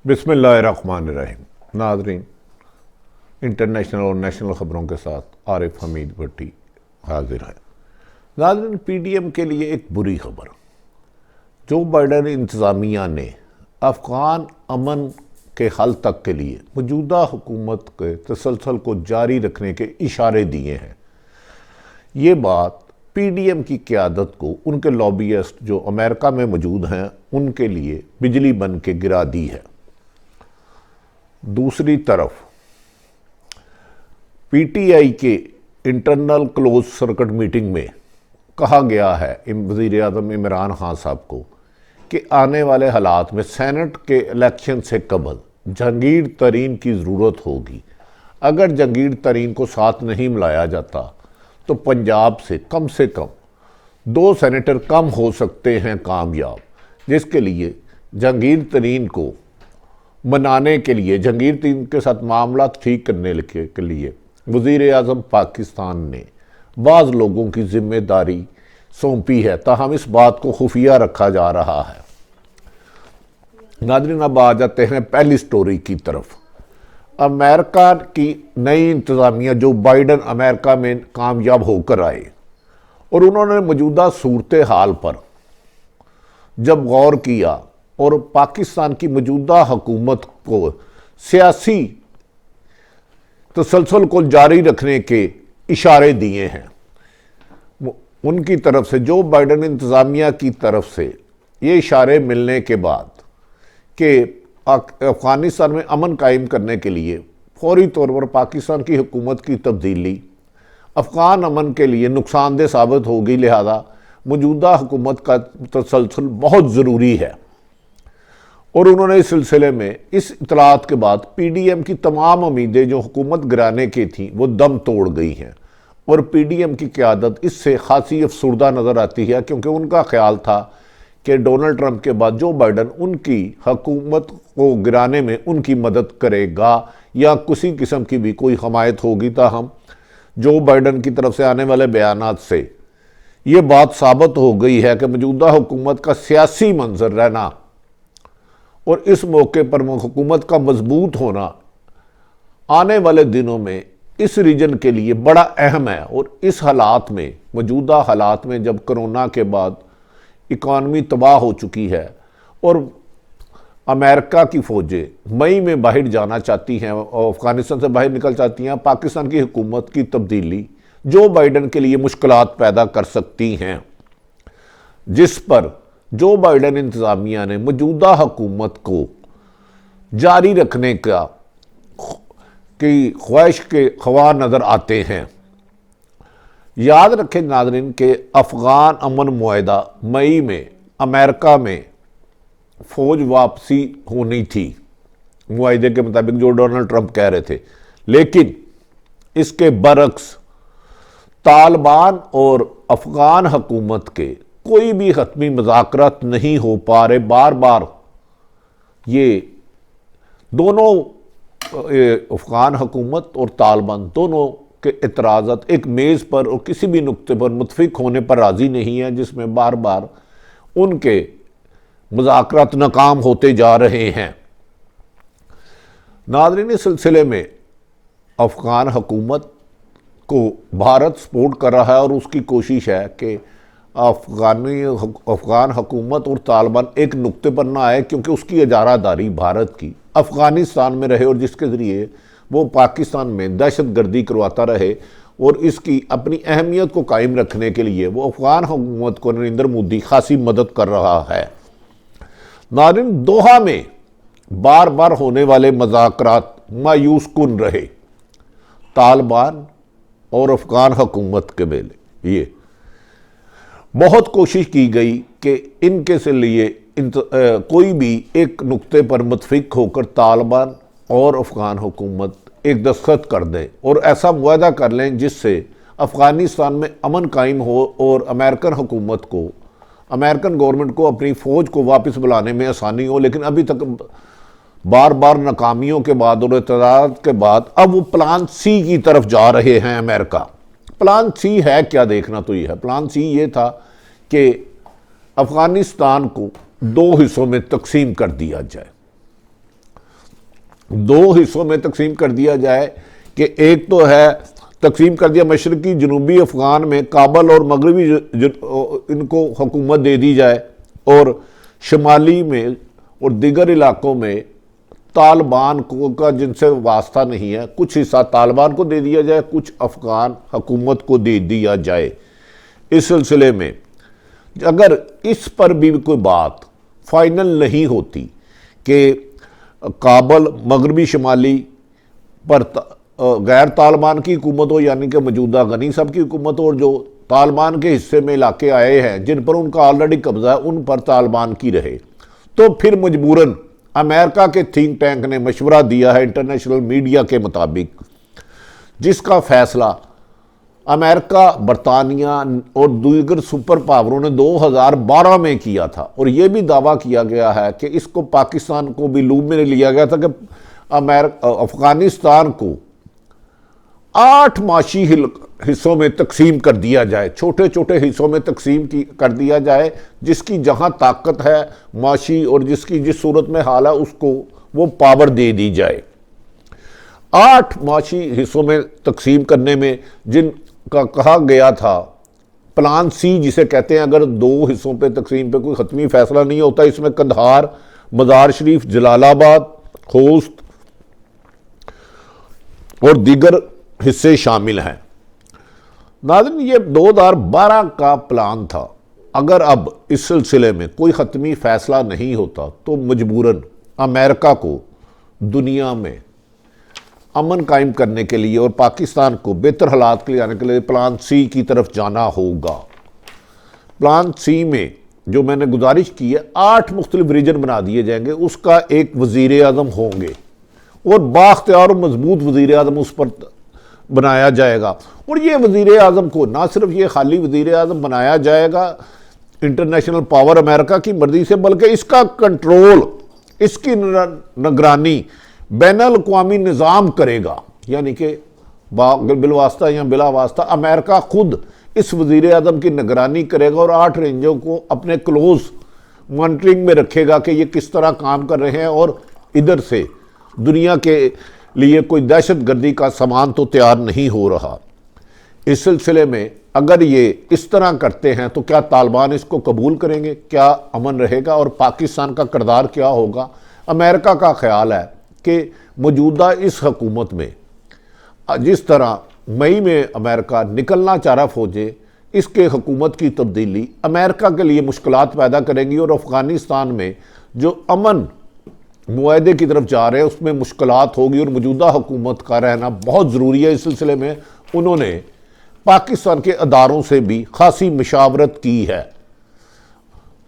बिस्मिल्लाहिर्रहमानिर्रहीम। नाज़रीन, इंटरनेशनल और नेशनल ख़बरों के साथ आरिफ हमीद भट्टी हाजिर है। नाज़रीन, पीडीएम के लिए एक बुरी खबर। जो बाइडन इंतज़ामिया ने अफ़गान अमन के हल तक के लिए मौजूदा हुकूमत के तसलसल को जारी रखने के इशारे दिए हैं। ये बात पीडीएम की क़यादत को उनके लॉबियस्ट जो अमेरिका में मौजूद हैं उनके लिए बिजली बन के गिरा दी है। दूसरी तरफ पीटीआई के इंटरनल क्लोज सर्किट मीटिंग में कहा गया है वज़ीर आज़म इमरान खान साहब को कि आने वाले हालात में सेनेट के इलेक्शन से कबल जहांगीर तरीन की ज़रूरत होगी। अगर जहांगीर तरीन को साथ नहीं मिलाया जाता तो पंजाब से कम 2 सेनेटर कम हो सकते हैं कामयाब, जिसके लिए जहांगीर तरीन को मनाने के लिए, जहांगीर तरीन के साथ मामला ठीक करने के लिए वज़ीर आज़म पाकिस्तान ने बाज़ लोगों की जिम्मेदारी सौंपी है, ताहम इस बात को खुफिया रखा जा रहा है। नाज़रीन, अब आ जाते हैं पहली स्टोरी की तरफ। अमेरिका की नई इंतज़ामिया जो बाइडन अमेरिका में कामयाब होकर आए और उन्होंने मौजूदा सूरत हाल पर जब गौर किया और पाकिस्तान की मौजूदा हुकूमत को सियासी तसलसल को जारी रखने के इशारे दिए हैं, उनकी तरफ से जो बाइडन इंतज़ामिया की तरफ से ये इशारे मिलने के बाद कि अफ़गानिस्तान में अमन कायम करने के लिए फौरी तौर पर पाकिस्तान की हुकूमत की तब्दीली अफ़गान अमन के लिए नुकसानदेह साबित होगी, लिहाजा मौजूदा हुकूमत का तसलसल बहुत ज़रूरी है। और उन्होंने इस सिलसिले में इस इतलात के बाद पीडीएम की तमाम उम्मीदें जो हुकूमत गिराने की थी वो दम तोड़ गई हैं और पीडीएम की क़यादत इससे खासी अफसुर्दा नज़र आती है, क्योंकि उनका ख्याल था कि डोनाल्ड ट्रंप के बाद जो बाइडन उनकी हुकूमत को गिराने में उनकी मदद करेगा या किसी किस्म की भी कोई हमायत होगी। ताहम जो बाइडन की तरफ से आने वाले बयानात से ये बात साबित हो गई है कि मौजूदा हुकूमत का सियासी मंजर रहना और इस मौके पर हुकूमत का मजबूत होना आने वाले दिनों में इस रीजन के लिए बड़ा अहम है। और इस हालात में, मौजूदा हालात में, जब कोरोना के बाद इकॉनमी तबाह हो चुकी है और अमेरिका की फ़ौजें मई में बाहर जाना चाहती हैं और अफ़गानिस्तान से बाहर निकल चाहती हैं, पाकिस्तान की हुकूमत की तब्दीली जो बाइडन के लिए मुश्किलात पैदा कर सकती हैं, जिस पर जो बाइडन इंतज़ामिया ने मौजूदा हुकूमत को जारी रखने का की ख्वाहिश के ख्वाह नज़र आते हैं। याद रखें नाज़रीन के अफ़गान अमन मुआहदा मई में अमेरिका में फ़ौज वापसी होनी थी मुआहदे के मुताबिक जो डोनाल्ड ट्रंप कह रहे थे, लेकिन इसके बरक्स तालिबान और अफ़गान हुकूमत के कोई भी हतमी मुज़ाकरात नहीं हो पा रहे। बार बार ये दोनों अफ़गान हुकूमत और तालिबान दोनों के एतराज़ात एक मेज़ पर और किसी भी नुक्ते पर मुत्तफ़िक होने पर राज़ी नहीं है, जिसमें बार बार उनके मुज़ाकरात नाकाम होते जा रहे हैं। नाज़रीन, इस सिलसिले में अफ़गान हुकूमत को भारत सपोर्ट कर रहा है और उसकी कोशिश है कि अफ़गान हुकूमत और तालिबान एक नुक्ते पर ना आए, क्योंकि उसकी इजारादारी भारत की अफ़गानिस्तान में रहे और जिसके ज़रिए वो पाकिस्तान में दहशत गर्दी करवाता रहे और इसकी अपनी अहमियत को कायम रखने के लिए वो अफ़गान हुकूमत को नरेंद्र मोदी खासी मदद कर रहा है। नाज़रीन, दोहा में बार बार होने वाले मुज़ाकरात मायूस कुन रहे तालिबान और अफ़गान हुकूमत के बेले। ये बहुत कोशिश की गई कि इनके से लिए कोई भी एक नुक्ते पर मुत्तफ़िक होकर तालिबान और अफ़गान हुकूमत एक दस्तखत कर दें और ऐसा मुआहदा कर लें जिससे अफ़गानिस्तान में अमन कायम हो और अमेरिकन हुकूमत को, अमेरिकन गवर्नमेंट को अपनी फ़ौज को वापस बुलाने में आसानी हो। लेकिन अभी तक बार बार नाकामियों के बाद और इतराज़ के बाद अब वो प्लान सी की तरफ जा रहे हैं अमेरिका। प्लान सी है क्या, देखना तो ये है। प्लान सी ये था कि अफ़गानिस्तान को 2 हिस्सों में तकसीम कर दिया जाए। दो हिस्सों में तकसीम कर दिया जाए कि एक तो है तकसीम कर दिया मशरकी जनूबी अफ़गान में काबल और मगरबी इनको हुकूमत दे दी जाए, और शुमाली में और दीगर इलाकों में तालिबान को का जिनसे वास्ता नहीं है कुछ हिस्सा तालिबान को दे दिया जाए, कुछ अफ़गान हुकूमत को दे दिया जाए। इस सिलसिले में अगर इस पर भी कोई बात फाइनल नहीं होती कि काबल मगरबी शुमाली पर गैर तालिबान की हुकूमत हो, यानी कि मौजूदा गनी साहब की हुकूमत हो, और जो तालिबान के हिस्से में इलाके आए हैं जिन पर उनका ऑलरेडी कब्जा है उन पर तालिबान की रहे, तो फिर मजबूरन अमेरिका के थिंक टैंक ने मशवरा दिया है इंटरनेशनल मीडिया के मुताबिक, जिसका फैसला अमेरिका, बरतानिया और दीगर सुपर पावरों ने 2012 में किया था। और यह भी दावा किया गया है कि इसको पाकिस्तान को भी लूप में लिया गया था कि अफगानिस्तान को 8 माशी हिस्सों में तकसीम कर दिया जाए, छोटे छोटे हिस्सों में तकसीम कर दिया जाए, जिसकी जहां ताकत है माशी और जिसकी जिस सूरत में हाल है उसको वो पावर दे दी जाए। 8 माशी हिस्सों में तकसीम करने में जिनका कहा गया था प्लान सी जिसे कहते हैं, अगर 2 हिस्सों पे तकसीम पे कोई हतमी फैसला नहीं होता, इसमें कंधार, मज़ार शरीफ, जलालाबाद, खोस्त और दीगर हिस्से शामिल हैं। नाज़रीन, ये 2012 का प्लान था। अगर अब इस सिलसिले में कोई हतमी फैसला नहीं होता तो मजबूरन अमेरिका को दुनिया में अमन कायम करने के लिए और पाकिस्तान को बेहतर हालात के लिए आने के लिए प्लान सी की तरफ जाना होगा। प्लान सी में जो मैंने गुजारिश की है 8 मुख्तलिफ रीजन बना दिए जाएंगे, उसका एक वज़ीर आज़म होंगे और बाख्तियार और मजबूत वज़ीर आज़म उस पर बनाया जाएगा। और ये वज़ीर आज़म को ना सिर्फ ये खाली वज़ीर आज़म बनाया जाएगा इंटरनेशनल पावर अमेरिका की मर्जी से, बल्कि इसका कंट्रोल, इसकी निगरानी बैनुल अक़वामी निज़ाम करेगा, यानी कि बिलवास्ता या बिला वास्ता अमेरिका खुद इस वज़ीर आज़म की निगरानी करेगा और 8 रेंजों को अपने क्लोज मॉनिटरिंग में रखेगा कि ये किस तरह काम कर रहे हैं और इधर से दुनिया के लिए कोई दहशत गर्दी का सामान तो तैयार नहीं हो रहा। इस सिलसिले में अगर ये इस तरह करते हैं तो क्या तालिबान इसको कबूल करेंगे, क्या अमन रहेगा और पाकिस्तान का किरदार क्या होगा? अमेरिका का ख्याल है कि मौजूदा इस हुकूमत में जिस तरह मई में अमेरिका निकलना चाह रहा फौजें, इसके हुकूमत की तब्दीली अमेरिका के लिए मुश्किलात पैदा करेंगी और अफ़गानिस्तान में जो अमन मुआहदे की तरफ जा रहे हैं उसमें मुश्किलात होगी और मौजूदा हुकूमत का रहना बहुत ज़रूरी है। इस सिलसिले में उन्होंने पाकिस्तान के अदारों से भी खासी मशावरत की है।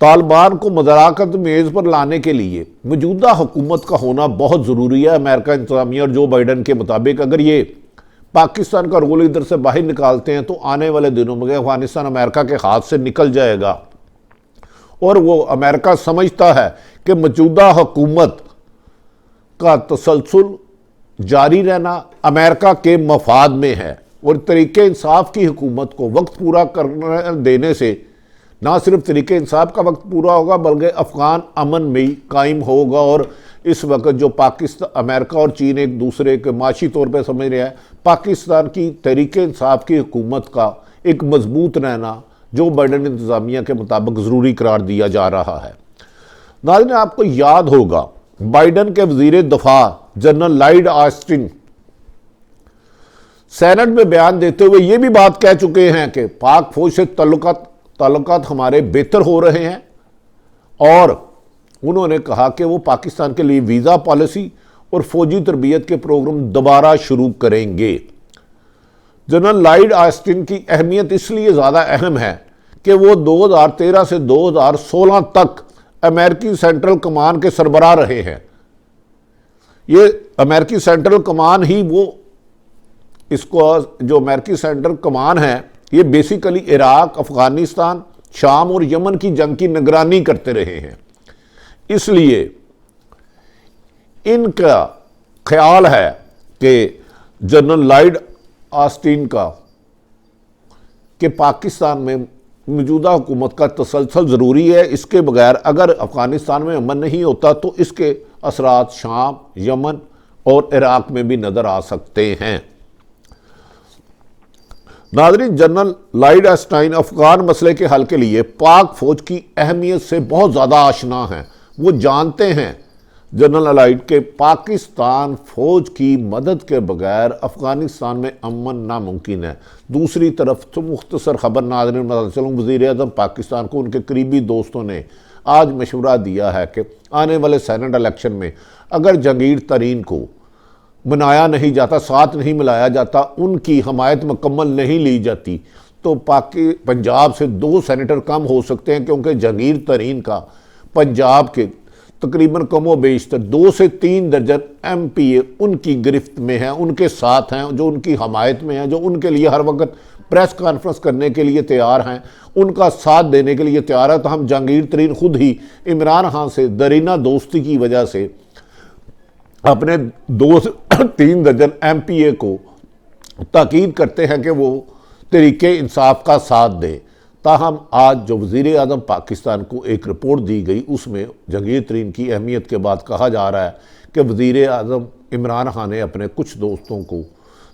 तालिबान को मज़ाक़त मेज़ पर लाने के लिए मौजूदा हुकूमत का होना बहुत ज़रूरी है। अमेरिका इंतज़ामिया और जो बाइडन के मुताबिक अगर ये पाकिस्तान का रोल इधर से बाहर निकालते हैं तो आने वाले दिनों में अफ़गानिस्तान अमेरिका के हाथ से निकल जाएगा। और वो अमेरिका समझता है कि मौजूदा हुकूमत का तसलसल जारी रहना अमेरिका के मफाद में है और तरीके इंसाफ की हुकूमत को वक्त पूरा करने देने से ना सिर्फ तरीके इंसाफ का वक्त पूरा होगा बल्कि अफ़गान अमन में कायम होगा। और इस वक्त जो पाकिस्तान, अमेरिका और चीन एक दूसरे के माशी तौर पर समझ रहे हैं, पाकिस्तान की तरीके इंसाफ की हुकूमत का एक मजबूत रहना जो बाइडन इंतज़ामिया के मुताबिक ज़रूरी करार दिया जा रहा है। नाज़रीन, आपको याद होगा बाइडन के वज़ीर दफ़ा जनरल लॉयड ऑस्टिन सेनेट में बयान देते हुए ये भी बात कह चुके हैं कि पाक फौज से ताल्लुकात हमारे बेहतर हो रहे हैं और उन्होंने कहा कि वो पाकिस्तान के लिए वीज़ा पॉलिसी और फौजी तरबियत के प्रोग्राम दोबारा शुरू करेंगे। जनरल लॉयड ऑस्टिन की अहमियत इसलिए ज़्यादा अहम है कि वो 2013 से 2016 तक अमेरिकी सेंट्रल कमान के सरबराह रहे हैं। ये अमेरिकी सेंट्रल कमान ही वो इसको जो अमेरिकी सेंट्रल कमान है ये बेसिकली इराक, अफ़गानिस्तान, शाम और यमन की जंग की निगरानी करते रहे हैं। इसलिए इनका ख्याल है कि जनरल लॉयड ऑस्टिन का कि पाकिस्तान में मौजूदा हुकूमत का तसलसल ज़रूरी है, इसके बगैर अगर अफ़गानिस्तान में अमन नहीं होता तो इसके असरात शाम, यमन और इराक में भी नजर आ सकते हैं। नाज़रीन, जनरल लॉयड ऑस्टिन अफगान मसले के हल के लिए पाक फौज की अहमियत से बहुत ज़्यादा आशना हैं। वो जानते हैं जनरल लॉयड के पाकिस्तान फौज की मदद के बगैर अफगानिस्तान में अमन नामुमकिन है। दूसरी तरफ तो मुख्तसर खबर नाज़रीन बता चलूँ, वज़ीर-ए-आज़म पाकिस्तान को उनके करीबी दोस्तों ने आज मशवरा दिया है कि आने वाले सेनेट इलेक्शन में अगर जहांगीर तरीन को बनाया नहीं जाता, साथ नहीं मिलाया जाता, उनकी हमायत मुकम्मल नहीं ली जाती, तो पंजाब से 2 सेनेटर कम हो सकते हैं, क्योंकि जहांगीर तरीन का पंजाब के तकरीबन कमो बेशतर 2 से 3 दर्जन MPA उनकी गिरफ्त में हैं, उनके साथ हैं, जो उनकी हमायत में हैं, जो उनके लिए हर वक्त प्रेस कॉन्फ्रेंस करने के लिए तैयार हैं, उनका साथ देने के लिए तैयार है। तो हम जहांगीर तरीन खुद ही इमरान खान से दरीना दोस्ती की वजह से अपने 2 से 3 दर्जन MPA को ताकीद करते हैं कि वो तरीके इंसाफ का साथ दें। ताहम आज जो वज़ीर-ए-आज़म पाकिस्तान को एक रिपोर्ट दी गई, उसमें जहांगीर तरीन की अहमियत के बाद कहा जा रहा है कि वज़ीर-ए-आज़म इमरान खान ने अपने कुछ दोस्तों को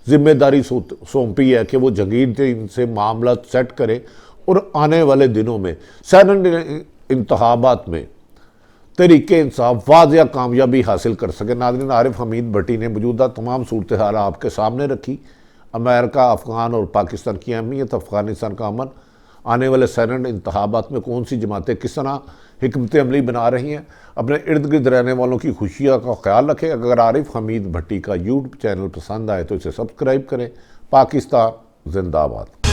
जिम्मेदारी सौंपी है कि वो जहांगीर तरीन से मामला सेट करें और आने वाले दिनों में सेनेट इंतखाबात में तरीके इंसाफ वाज़िया कामयाबी हासिल कर सके। नाज़रीन, आरिफ हमीद भट्टी ने मौजूदा तमाम सूरत हाल आपके सामने रखी। अमेरिका, अफ़गान और पाकिस्तान की अहमियत, अफ़गानिस्तान का अमन, आने वाले सेनेट इंतखाबात में कौन सी जमातें किस तरह हिकमत अमली बना रही हैं, अपने इर्द गिर्द रहने वालों की खुशियों का ख्याल रखें। अगर आरिफ हमीद भट्टी का यूट्यूब चैनल पसंद आए तो इसे सब्सक्राइब करें। पाकिस्तान जिंदाबाद।